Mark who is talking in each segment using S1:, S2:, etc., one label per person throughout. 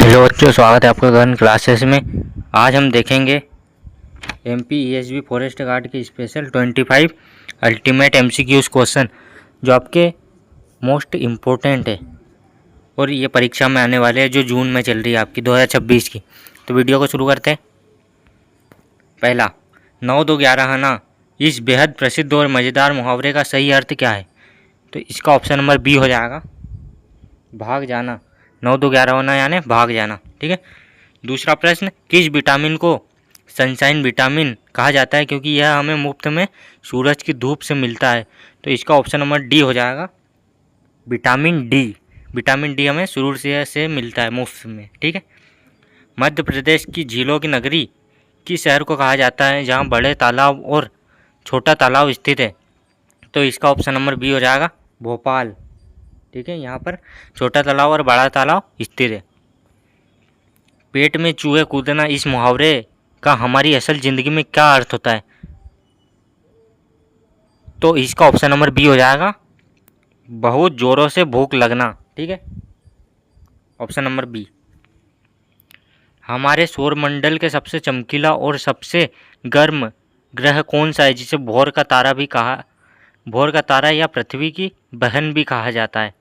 S1: Hello बच्चों, स्वागत है आपका गगन क्लासेस में। आज हम देखेंगे MPESB फॉरेस्ट गार्ड के स्पेशल 25 अल्टीमेट MCQs क्वेश्चन जो आपके मोस्ट इम्पोर्टेंट है और ये परीक्षा में आने वाले हैं जो जून में चल रही है आपकी 2026 की। तो वीडियो को शुरू करते हैं। पहला, 9 2 11 आना इस बेहद प्रसिद्ध और मज़ेदार मुहावरे का सही अर्थ क्या है? तो इसका ऑप्शन नंबर बी हो जाएगा, भाग जाना। 9 2 11 होना यानी भाग जाना। ठीक है। दूसरा प्रश्न, किस विटामिन को सनशाइन विटामिन कहा जाता है क्योंकि यह हमें मुफ्त में सूरज की धूप से मिलता है? तो इसका ऑप्शन नंबर डी हो जाएगा, विटामिन डी। विटामिन डी हमें सूर्य से मिलता है मुफ्त में। ठीक है। मध्य प्रदेश की झीलों की नगरी किस शहर को कहा जाता है जहाँ बड़े तालाब और छोटा तालाब स्थित है? तो इसका ऑप्शन नंबर बी हो जाएगा, भोपाल। ठीक है। यहाँ पर छोटा तालाब और बड़ा तालाब स्थित है। पेट में चूहे कूदना इस मुहावरे का हमारी असल ज़िंदगी में क्या अर्थ होता है? तो इसका ऑप्शन नंबर बी हो जाएगा, बहुत ज़ोरों से भूख लगना। ठीक है। Option number B. हमारे सौरमंडल के सबसे चमकीला और सबसे गर्म ग्रह कौन सा है जिसे भोर का तारा या पृथ्वी की बहन भी कहा जाता है?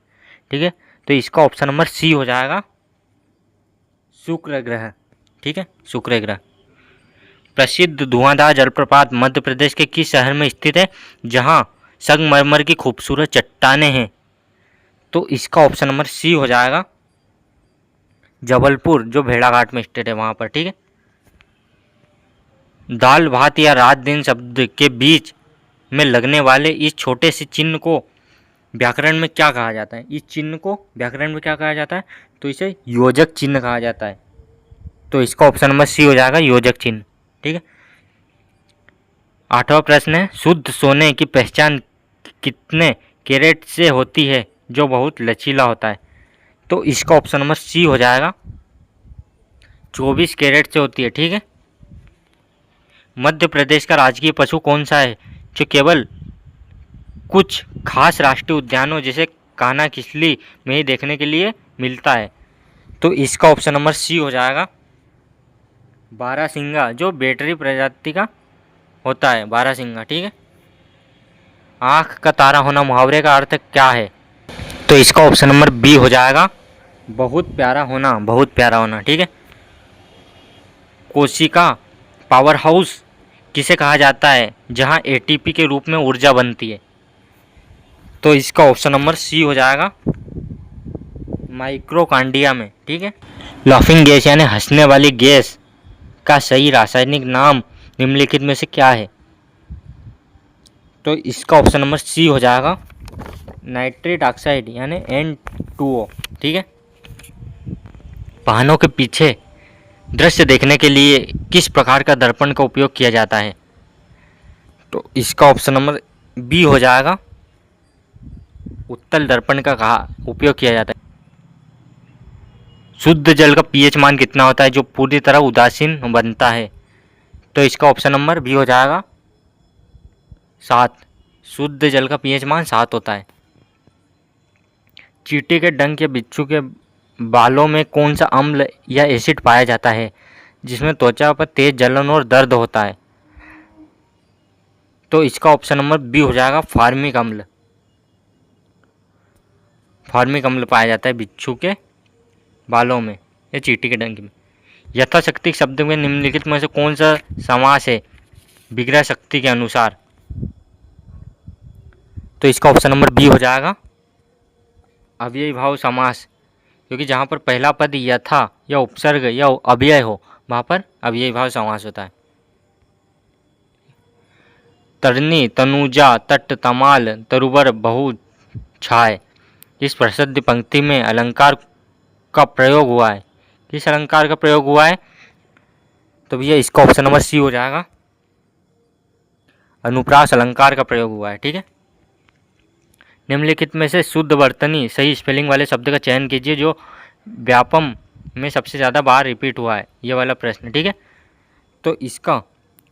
S1: ठीक है। तो इसका ऑप्शन नंबर सी हो जाएगा, शुक्र ग्रह। ठीक है, शुक्र ग्रह। प्रसिद्ध धुआंधार जलप्रपात मध्य प्रदेश के किस शहर में स्थित है जहां संगमरमर की खूबसूरत चट्टानें हैं? तो इसका ऑप्शन नंबर सी हो जाएगा, जबलपुर, जो भेड़ाघाट में स्थित है वहां पर। ठीक है। दाल भात या रात दिन शब्द के बीच में लगने वाले इस छोटे से चिन्ह को व्याकरण में क्या कहा जाता है? इस चिन्ह को व्याकरण में क्या कहा जाता है? तो इसे योजक चिन्ह कहा जाता है। तो इसका ऑप्शन नंबर सी हो जाएगा, योजक चिन्ह। ठीक है। 8वां प्रश्न है, शुद्ध सोने की पहचान कितने कैरेट से होती है जो बहुत लचीला होता है? तो इसका ऑप्शन नंबर सी हो जाएगा, 24 कैरेट से होती है। ठीक है। मध्य प्रदेश का राजकीय पशु कौन सा है जो केवल कुछ खास राष्ट्रीय उद्यानों जैसे कान्हा किसली में ही देखने के लिए मिलता है? तो इसका ऑप्शन नंबर सी हो जाएगा, बारहसिंगा, जो बैटरी प्रजाति का होता है, बारहसिंगा। ठीक है। आँख का तारा होना मुहावरे का अर्थ क्या है? तो इसका ऑप्शन नंबर बी हो जाएगा, बहुत प्यारा होना, बहुत प्यारा होना। ठीक है। कोशिका पावर हाउस किसे कहा जाता है जहां ATP के रूप में ऊर्जा बनती है? तो इसका ऑप्शन नंबर सी हो जाएगा, माइक्रोकांडिया में। ठीक है। लाफिंग गैस यानी हंसने वाली गैस का सही रासायनिक नाम निम्नलिखित में से क्या है? तो इसका ऑप्शन नंबर सी हो जाएगा, नाइट्रेट ऑक्साइड यानी N2O। ठीक है। वाहनों के पीछे दृश्य देखने के लिए किस प्रकार का दर्पण का उपयोग किया जाता है? तो इसका ऑप्शन नंबर बी हो जाएगा, उत्तल दर्पण का उपयोग किया जाता है। शुद्ध जल का pH मान कितना होता है जो पूरी तरह उदासीन बनता है? तो इसका ऑप्शन नंबर बी हो जाएगा, 7। शुद्ध जल का pH मान 7 होता है। चींटी के डंक या बिच्छू के बालों में कौन सा अम्ल या एसिड पाया जाता है जिसमें त्वचा पर तेज जलन और दर्द होता है? तो इसका ऑप्शन नंबर बी हो जाएगा, फार्मिक अम्ल। फार्मिक अम्ल पाया जाता है बिच्छू के बालों में या चींटी के डंक में। यथाशक्ति शब्द में निम्नलिखित में से कौन सा समास है विग्रह शक्ति के अनुसार? तो इसका ऑप्शन नंबर बी हो जाएगा, अव्ययी भाव समास, क्योंकि जहाँ पर पहला पद यथा या उपसर्ग या अव्यय हो वहाँ पर अव्ययी भाव समास होता है। तरनी, तनुजा, तट, तमाल, तरुवर, बहु, छाय, इस प्रसिद्ध पंक्ति में अलंकार का प्रयोग हुआ है। किस अलंकार का प्रयोग हुआ है? तो भैया इसका ऑप्शन नंबर सी हो जाएगा, अनुप्रास अलंकार का प्रयोग हुआ है। ठीक है। निम्नलिखित में से शुद्ध वर्तनी सही स्पेलिंग वाले शब्द का चयन कीजिए जो व्यापम में सबसे ज़्यादा बार रिपीट हुआ है, ये वाला प्रश्न। ठीक है। तो इसका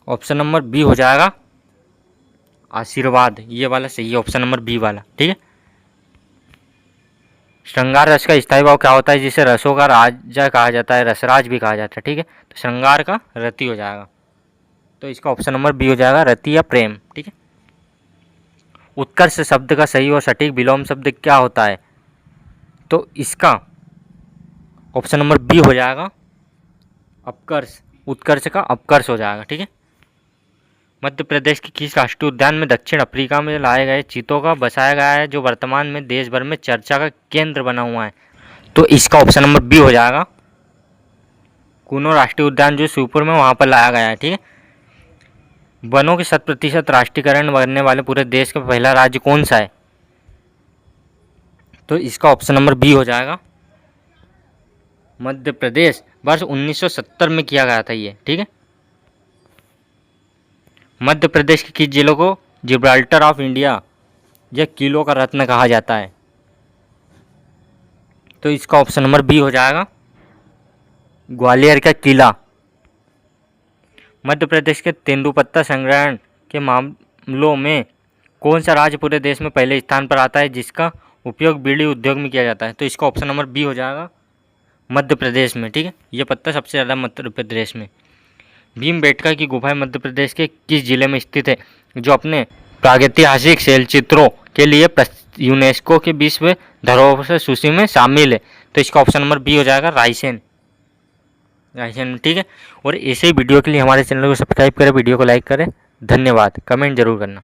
S1: ऑप्शन नंबर बी हो जाएगा, आशीर्वाद, ये वाला सही है, ऑप्शन नंबर बी वाला। ठीक है। श्रृंगार रस का स्थायी भाव क्या होता है, जिसे रसों का राजा कहा जाता है, रसराज भी कहा जाता है। ठीक है, तो श्रृंगार का रति हो जाएगा। तो इसका ऑप्शन नंबर बी हो जाएगा, रति या प्रेम। ठीक है। उत्कर्ष शब्द का सही और सटीक विलोम शब्द क्या होता है, तो इसका ऑप्शन नंबर बी हो जाएगा, अपकर्ष। उत्कर्ष का अपकर्ष हो जाएगा। ठीक है। मध्य प्रदेश के किस राष्ट्रीय उद्यान में दक्षिण अफ्रीका में लाए गए चीतों का बसाया गया है, जो वर्तमान में देश भर में चर्चा का केंद्र बना हुआ है, तो इसका ऑप्शन नंबर बी हो जाएगा, कूनो राष्ट्रीय उद्यान जो शिवपुर में वहाँ पर लाया गया है। ठीक है। वनों के 100% राष्ट्रीयकरण करने वाले पूरे देश का पहला राज्य कौन सा है, तो इसका ऑप्शन नंबर बी हो जाएगा, मध्य प्रदेश। वर्ष 1970 में किया गया था ये। ठीक है। मध्य प्रदेश के किस जिलों को जिब्राल्टर ऑफ इंडिया या किलों का रत्न कहा जाता है, तो इसका ऑप्शन नंबर बी हो जाएगा, ग्वालियर का किला। मध्य प्रदेश के तेंदुपत्ता संग्रहण के मामलों में कौन सा राज्य पूरे देश में पहले स्थान पर आता है, जिसका उपयोग बीड़ी उद्योग में किया जाता है, तो इसका ऑप्शन नंबर बी हो जाएगा, मध्य प्रदेश में। ठीक है। ये पत्ता सबसे ज़्यादा मध्य प्रदेश में। भीमबेटका की गुफाएं मध्य प्रदेश के किस जिले में स्थित है, जो अपने प्रागैतिहासिक शैलचित्रों के लिए यूनेस्को के विश्व धरोहर सूची में शामिल है, तो इसका ऑप्शन नंबर बी हो जाएगा, रायसेन। रायसेन। ठीक है। और ऐसे ही वीडियो के लिए हमारे चैनल को सब्सक्राइब करें, वीडियो को लाइक करें। धन्यवाद। कमेंट जरूर करना।